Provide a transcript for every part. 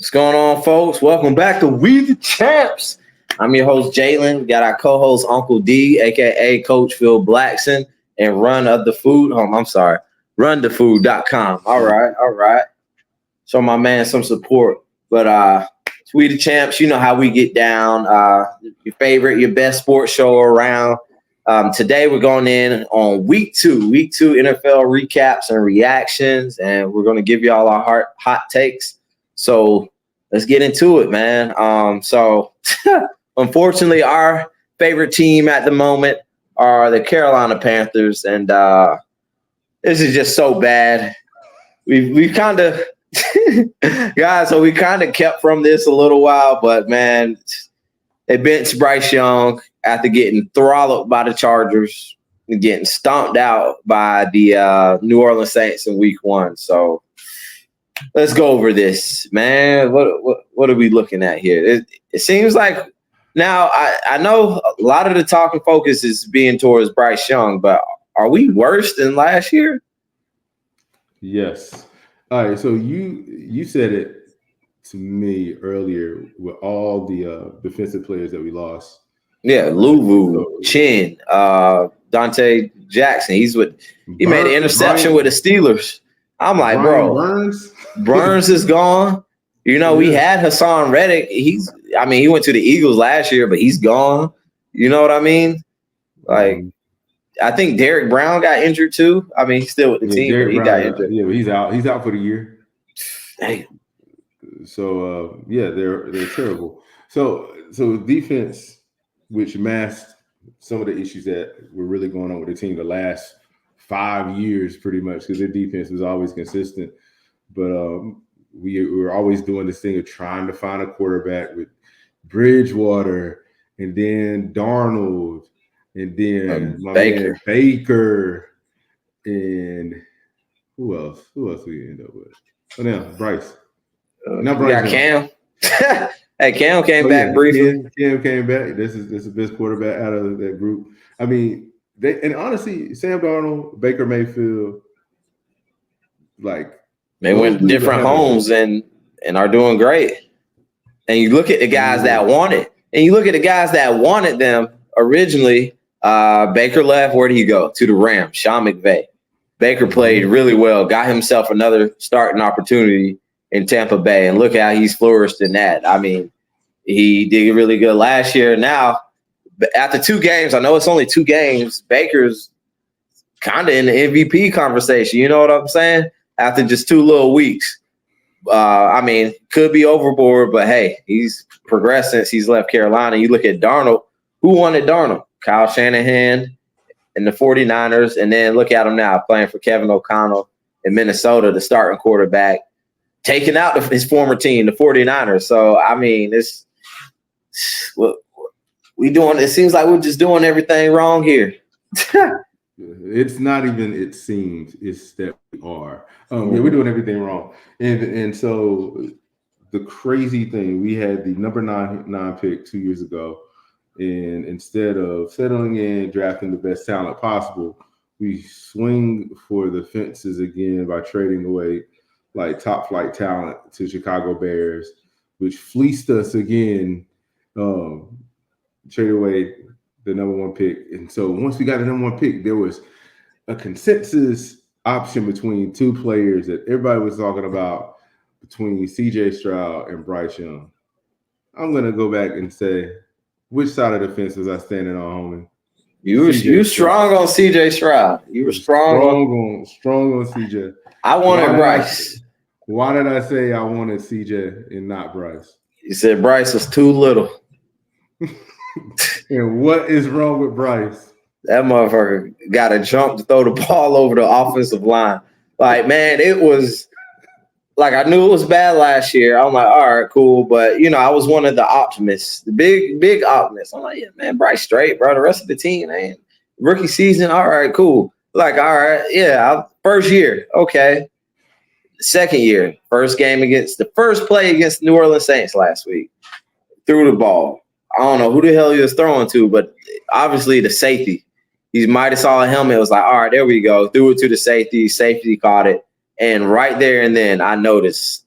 What's going on, folks? Welcome back to We the Champs. I'm your host, Jalen. We got our co-host, Uncle D, a.k.a. Coach Phil Blackson, and runthefood.com. All right. Show my man some support. But We the Champs, you know how we get down. Your best sports show around. Today we're going in on week two NFL recaps and reactions, and we're going to give you all our hot takes. So let's get into it, man. Unfortunately, our favorite team at the moment are the Carolina Panthers, and this is just so bad. We've kind of guys, so we kind of kept from this a little while, but man, they benched Bryce Young after getting throttled by the Chargers and getting stomped out by the New Orleans Saints in week one. So let's go over this, man. What are we looking at here? It seems like now I know a lot of the talking focus is being towards Bryce Young, but are we worse than last year? Yes. All right. So you said it to me earlier with all the defensive players that we lost. Yeah, Luvu, Chin, Dante Jackson. He made an interception with the Steelers. I'm like, bro, Burns is gone. You know, we had Hassan Reddick. He went to the Eagles last year, but he's gone. You know what I mean? Like, I think Derek Brown got injured too. I mean, he's still with the team, but he got injured. Yeah, but he's out. He's out for the year. Damn. So they're terrible. So defense, which masked some of the issues that were really going on with the team the last 5 years, pretty much, because their defense was always consistent. But we were always doing this thing of trying to find a quarterback with Bridgewater and then Darnold and then Baker and who else? Who else we end up with? Oh, now Bryce. Not Bryce. Got Cam. Hey, Cam came back briefly. Cam came back. This is the best quarterback out of that group. I mean, honestly, Sam Darnold, Baker Mayfield, like they went to different homes and are doing great. And you look at the guys that wanted, them originally. Baker left. Where did he go? To the Rams. Sean McVay. Baker played really well. Got himself another starting opportunity in Tampa Bay, and look how he's flourished in that. I mean, he did really good last year. Now, after 2 games, I know it's only 2 games, Baker's kind of in the MVP conversation. You know what I'm saying? After just 2 little weeks. Could be overboard, but hey, he's progressed since he's left Carolina. You look at Darnold. Who wanted Darnold? Kyle Shanahan and the 49ers, and then look at him now playing for Kevin O'Connell in Minnesota, the starting quarterback, taking out his former team, the 49ers. So, I mean, it seems like we're just doing everything wrong here. It's not even it seems, it's that we are. We're doing everything wrong. And so the crazy thing, we had the number 9 pick 2 years ago, and instead of settling in, drafting the best talent possible, we swing for the fences again by trading away like top flight talent to Chicago Bears, which fleeced us again, traded away the number 1 pick. And so once we got the number 1 pick, there was a consensus option between 2 players that everybody was talking about between CJ Stroud and Bryce Young. I'm going to go back and say, which side of the fence was I standing on, homie? You were strong on CJ Stroud. You were strong on CJ. I wanted Bryce. Why did I say I wanted CJ and not Bryce? You said Bryce was too little. And what is wrong with Bryce? That motherfucker got to jump to throw the ball over the offensive line. Like, man, it was like I knew it was bad last year. I'm like, all right, cool. But, you know, I was one of the optimists, the big optimists. I'm like, yeah, man, Bryce straight, bro. The rest of the team, man, rookie season, all right, cool. Like, all right, yeah, first year, okay. Second year, first play against the New Orleans Saints last week. Threw the ball. I don't know who the hell he was throwing to, but obviously the safety. He might have saw a helmet. It was like, all right, there we go. Threw it to the safety. Safety caught it. And right there and then I noticed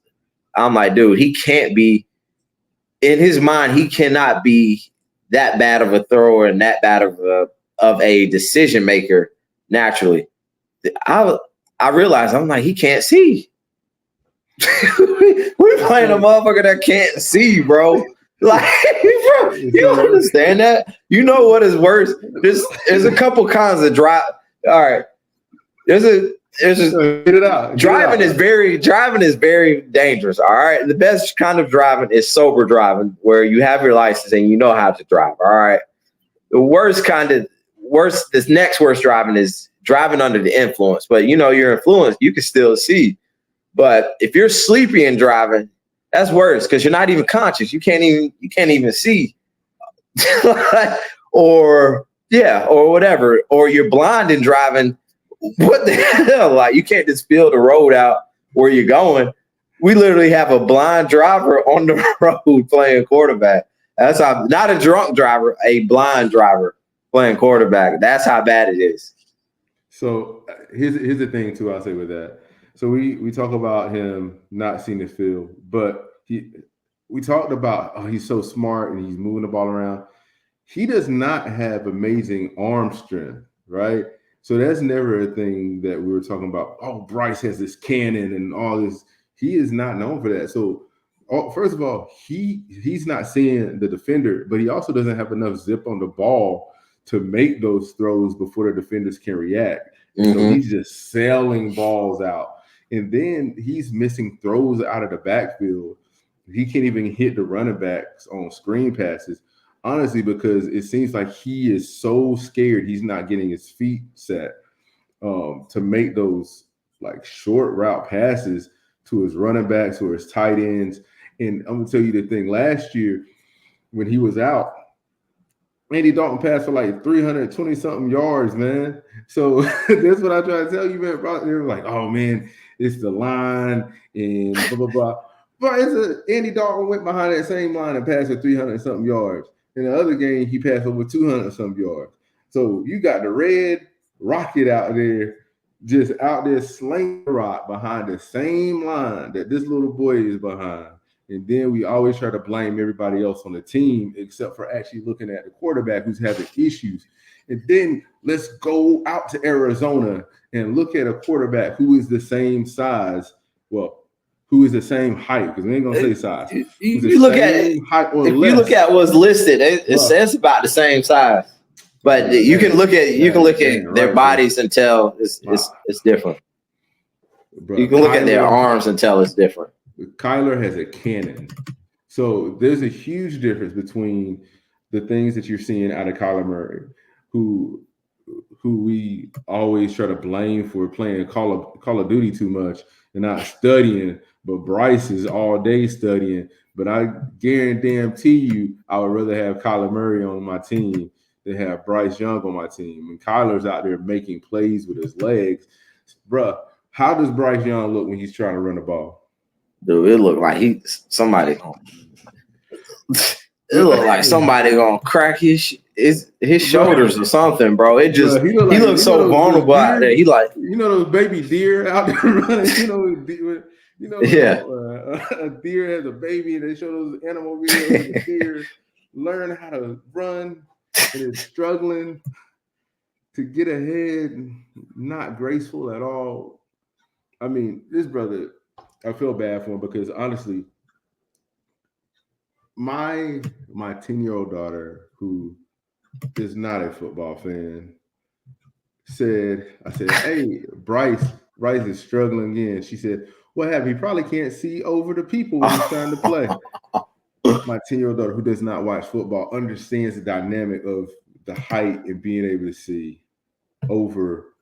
I'm like, dude, he can't be in his mind. He cannot be that bad of a thrower and that bad of a decision maker naturally. I realized I'm like, he can't see. We're playing a motherfucker that can't see, bro. Like, bro, you don't understand that? You know what is worse? There's a couple kinds of drive. All right, there's get it out. Driving is very dangerous. All right, the best kind of driving is sober driving, where you have your license and you know how to drive. All right, the this next worst driving is driving under the influence. But you know you're influenced, you can still see. But if you're sleepy and driving, that's worse because you're not even conscious. You can't even see, or whatever. Or you're blind and driving. What the hell? Like you can't just feel the road out where you're going. We literally have a blind driver on the road playing quarterback. That's how, not a drunk driver, a blind driver playing quarterback. That's how bad it is. So here's the thing too. I'll say with that. So we talk about him not seeing the field, but we talked about he's so smart and he's moving the ball around. He does not have amazing arm strength, right? So that's never a thing that we were talking about. Oh, Bryce has this cannon and all this. He is not known for that. So first of all, he's not seeing the defender, but he also doesn't have enough zip on the ball to make those throws before the defenders can react. Mm-hmm. So he's just sailing balls out. And then he's missing throws out of the backfield. He can't even hit the running backs on screen passes, honestly, because it seems like he is so scared he's not getting his feet set to make those like short route passes to his running backs or his tight ends. And I'm going to tell you the thing, last year when he was out, Andy Dalton passed for like 320-something yards, man. So that's what I try to tell you, man. They're like, oh, man, it's the line and blah, blah, blah. But Andy Dalton went behind that same line and passed for 300-something yards. In the other game, he passed over 200-something yards. So you got the red rocket out there, just out there slinging the rock behind the same line that this little boy is behind. And then we always try to blame everybody else on the team except for actually looking at the quarterback who's having issues. And then let's go out to Arizona and look at a quarterback who is the same size. Well, who is the same height, because we ain't going to say size. You look at it, if you look at what's listed, it says about the same size. But you can look at their bodies and tell it's different. Bro, you can look at their arms and tell it's different. Kyler has a cannon. So there's a huge difference between the things that you're seeing out of Kyler Murray, who we always try to blame for playing Call of Duty too much and not studying, but Bryce is all day studying. But I guarantee you I would rather have Kyler Murray on my team than have Bryce Young on my team. And Kyler's out there making plays with his legs. Bruh, how does Bryce Young look when he's trying to run the ball? Dude, it looked like somebody gonna crack his shoulders or something, bro. It just he looks so vulnerable out there. He like those baby deer out there running. A deer has a baby, and they show those animal videos. The deer learn how to run and is struggling to get ahead, not graceful at all. I mean, this brother, I feel bad for him because honestly, my 10-year-old daughter, who is not a football fan, I said, hey, Bryce is struggling again. She said, what happened? He probably can't see over the people when he's trying to play. My 10-year-old daughter, who does not watch football, understands the dynamic of the height and being able to see over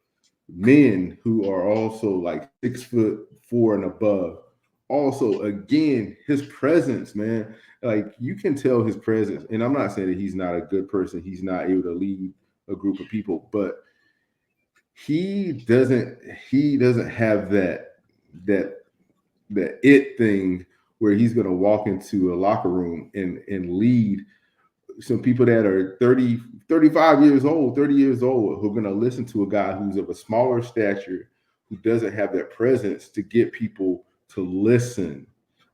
men who are also like 6'4" and above. Also, again, his presence, man, like you can tell his presence. And I'm not saying that he's not a good person. He's not able to lead a group of people, but he doesn't have that it thing where he's going to walk into a locker room and lead some people that are 30 years old, who are going to listen to a guy who's of a smaller stature, who doesn't have that presence to get people to listen.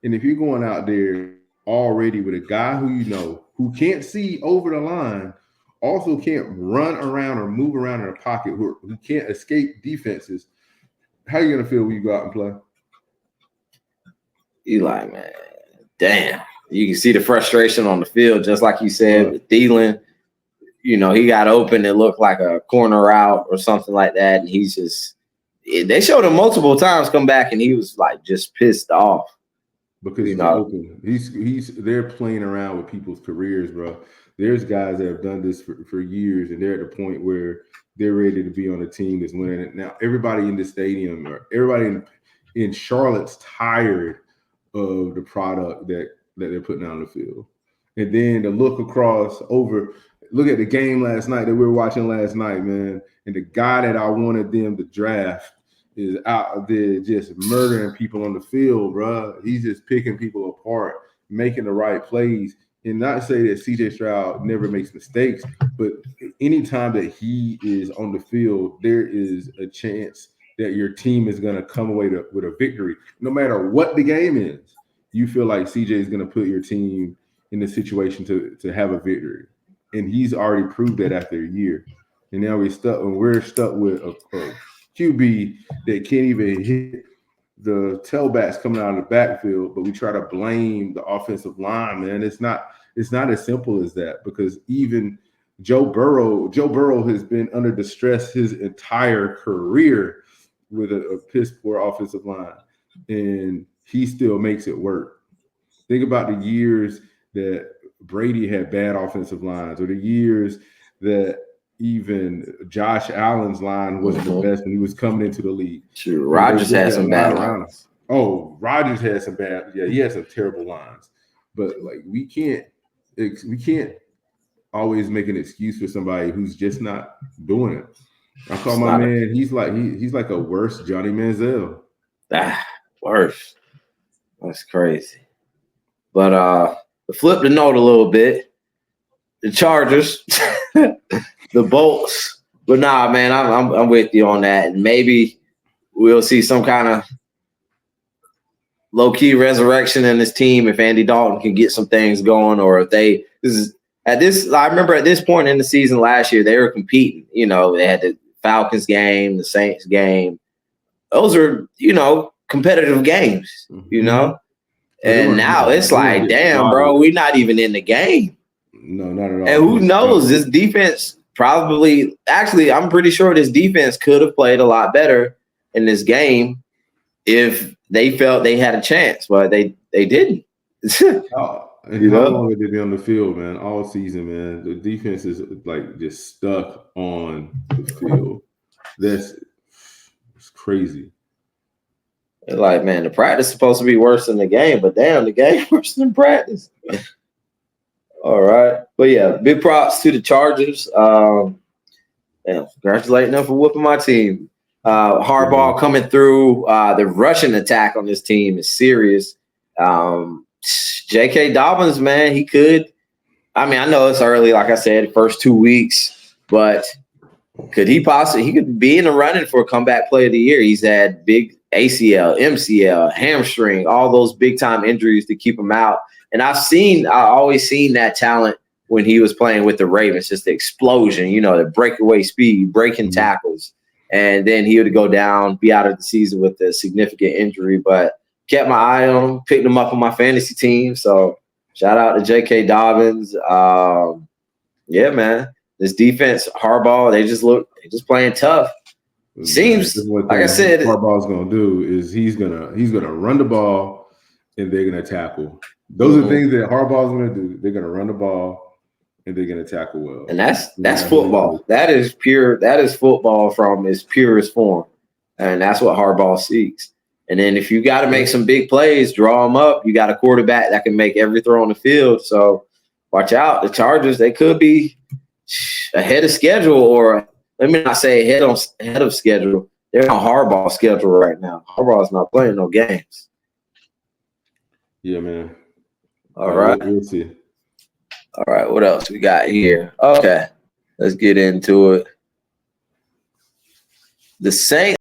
And if you're going out there already with a guy who you know who can't see over the line, also can't run around or move around in a pocket, who can't escape defenses, how are you gonna feel when you go out and play? You like, man, damn. You can see the frustration on the field, just like you said with Thielen. You know, he got open. It looked like a corner route or something like that, and he's just. They showed him multiple times come back, and he was like just pissed off because he's open. They're playing around with people's careers, bro. There's guys that have done this for years, and they're at the point where they're ready to be on a team that's winning it. Now, everybody in the stadium or everybody in Charlotte's tired of the product that they're putting out on the field. And then to look at the game last night that we were watching last night, man, and the guy that I wanted them to draft is out there just murdering people on the field, bro. He's just picking people apart, making the right plays. And not to say that CJ Stroud never makes mistakes, but anytime that he is on the field, there is a chance that your team is going to come away with a victory. No matter what the game is, you feel like CJ is going to put your team in the situation to have a victory. And he's already proved that after a year. And now we're stuck with a QB that can't even hit the tailbacks coming out of the backfield, but we try to blame the offensive line, man. It's not as simple as that, because even Joe Burrow has been under distress his entire career with a piss poor offensive line, and he still makes it work. Think about the years that Brady had bad offensive lines, or the years that even Josh Allen's line wasn't the best when he was coming into the league. Sure, Rodgers had some bad lines. Oh, Rodgers had some bad. Yeah, he had some terrible lines. But like we can't always make an excuse for somebody who's just not doing it. I call my man. He's like a worse Johnny Manziel. Worse. That's crazy. But to flip the note a little bit, the Chargers, the Bolts. But nah, man, I'm with you on that. And maybe we'll see some kind of low-key resurrection in this team if Andy Dalton can get some things going, or if I remember at this point in the season last year, they were competing. You know, they had the Falcons game, the Saints game. Those are, competitive games, And now it's like, damn, bro, we're not even in the game. No, not at all. And who knows? This defense I'm pretty sure this defense could have played a lot better in this game if they felt they had a chance, but they didn't. How long have they been on the field, man? All season, man. The defense is like just stuck on the field. It's crazy. Like, man, the practice is supposed to be worse than the game, but damn, the game worse than practice. All right. But yeah, big props to the Chargers. Congratulating them for whooping my team. Harbaugh coming through. The rushing attack on this team is serious. J.K. Dobbins, man, he could. I mean, I know it's early, like I said, first 2 weeks, but could he could be in the running for a comeback player of the year. He's had big ACL, MCL, hamstring, all those big time injuries to keep him out. And I always seen that talent when he was playing with the Ravens, just the explosion, the breakaway speed, breaking tackles. And then he would go down, be out of the season with a significant injury, but kept my eye on him, picked him up on my fantasy team. So shout out to J.K. Dobbins. Yeah, man, this defense, Harbaugh, they just playing tough. Seems like I said, Harbaugh's gonna do is he's gonna run the ball and they're gonna tackle. Those are things that Harbaugh's gonna do. They're gonna run the ball and they're gonna tackle well. And that's football. That is pure. That is football from its purest form, and that's what Harbaugh seeks. And then if you got to make some big plays, draw them up. You got a quarterback that can make every throw on the field. So watch out. The Chargers, they could be ahead of schedule, or let me not say ahead of schedule. They're on Harbaugh's schedule right now. Harbaugh's not playing no games. Yeah, man. All right. We'll see. All right. What else we got here? Okay. Let's get into it. The Saints.